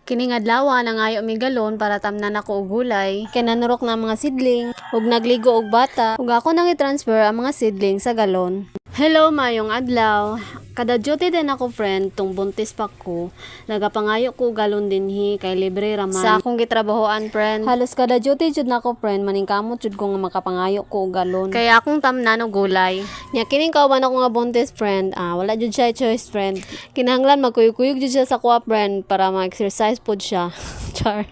Kining adlaw nangayo mi galon para tamnan ako og gulay. Kay nanurok na mga sidling ug nagligo og bata. Ug ako nang i-transfer ang mga sidling sa galon. Hello, mayong adlaw. Kada duty din ako friend, tung buntis pa ko. Nagapangayo ko galon dinhi kay libre raman. Sa akong gitrabahoan friend. Halos kada duty jud nako friend, maningkamot jud ko nga makapangayo ko og galon. Kaya akong tamnan og gulay. Nya kining kauban ako nga buntis friend, wala jud siya choice friend. Kinahanglan magkuyog-kuyog jud siya sa kuha friend para ma-exercise pod siya. Char.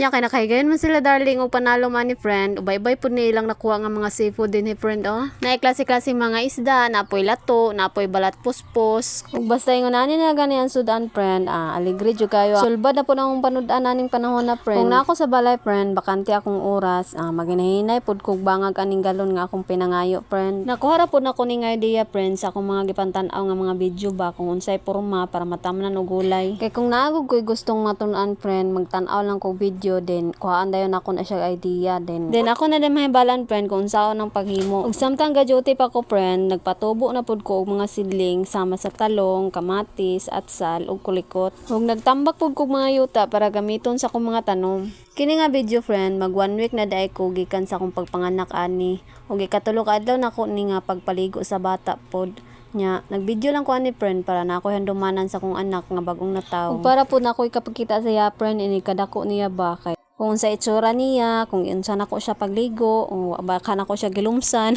Nya kay nakahigayon man sila darling og panalo man ni friend. Ubay-ubay pod ni ilang nakuha nga mga seafood dinhi friend oh. Na klase-klase mga isda, napoy lato, napoy balat puspos. Ug basta ingon ani na gani ang sudan friend, aligre jud kayo. Sulbad na po nang panud-an aning panahon na friend. Kung na ako sa balay friend, bakante akong oras, maginahinay pod kog bangag aning galon nga akong pinangayo friend. Nakuha ra pod nako ning idea friend sa akong mga gipantan-aw nga mga video ba kung unsay porma para matamnan og gulay. Kay kung naagog ko'y gustong matun-an friend, magtan-aw lang kog video din kuhaan dayon ako na siya idea din ako na din mahibalan friend kung unsaon ang paghimo. Ug samtang ga-duty pa ko friend, nagpatubo na pod ko og mga sidling sama sa talong, kamatis, atsal ug kulikot. Ug nagtambak pod kog mga yuta para gamiton sa akong mga tanom. Kini nga video friend, mag 1 week na daay ko gikan sa akong pagpanganak ani. Ug ikatulo ka adlaw nako ni nga pagpaligo sa bata pod. Nya, nagvideo lang ko ani friend para na ako handumanan sa akong anak nga bagong nataw. Ug para po na ako ikapakita sa iya friend ini kadako niya ba kay kung sa itsura niya, kung unsa nako siya pagligo, o baka nako siya gilumsan.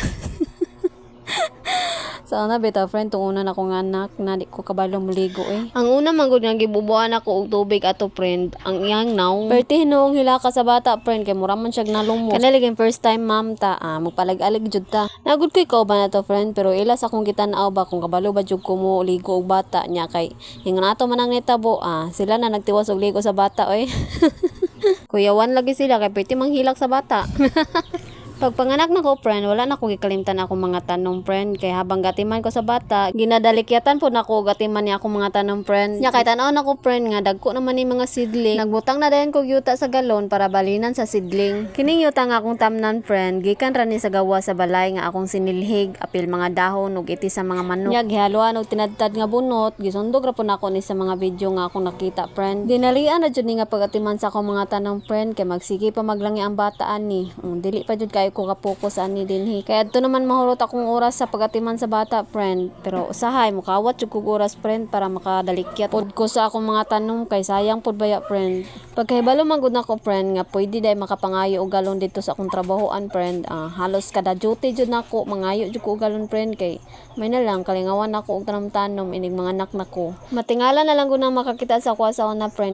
So na beta friend tong una na kong anak na di ko kabalo muligo eh. Ang una man gud nga gibubuan ako og tubig ato friend, ang iyang naw. Perti noong hilaka sa bata friend kay mura man siya nalumos. Kanaligin first time ma'am ta, magpalag-alig jud ta. Nagud koy kauban ato friend pero ilas akong gitan-aw ba kung kabalo ba jud ko mo ligo og bata niya kay ingon ato man ang nitabo, sila na nagtiwas og ligo sa bata oy. Kuyawan lagi sila kay perti manghilak sa bata. Pagpanganak na ko friend, wala na ko gikalimtan ako mga tanom friend kay habang gatiman ko sa bata, ginadalikyatan po nako gatiman niya ako mga tanom friend. Nya kay tan-aw na ko friend nga dagko naman ni mga sidling. Nagbutang na dayon kog yuta sa galon para balinan sa sidling. Kining yuta nga akong tamnan friend, gikan ra ni sa gawa sa balay nga akong sinilhig, apil mga dahon ug iti sa mga manok. Nya gihaluan og tinadtad nga bunot, gisundog ra po nako ni sa mga video nga akong nakita friend. Dinalian ra jud ni nga pagatiman sa akong mga tanom friend kay magsige pa maglangi ang bata ani. Dili pa jud kay ko kapokus ani dinhi. Kaya adto naman mahurot akong oras sa pagatiman sa bata friend. Pero usahay mukawat jud kog oras friend para makadalikyat pod ko sa akong mga tanom kay sayang pod baya friend. Pagkahibalo man gud nako friend nga pwede day makapangayo og galon dito sa akong trabahoan friend. Halos kada duty jud nako mangayo jud ko og galon friend kay may na lang kalingawan nako og tanom-tanom inig mga anak nako. Matingala na lang gud na makakita sa kuha sa una friend.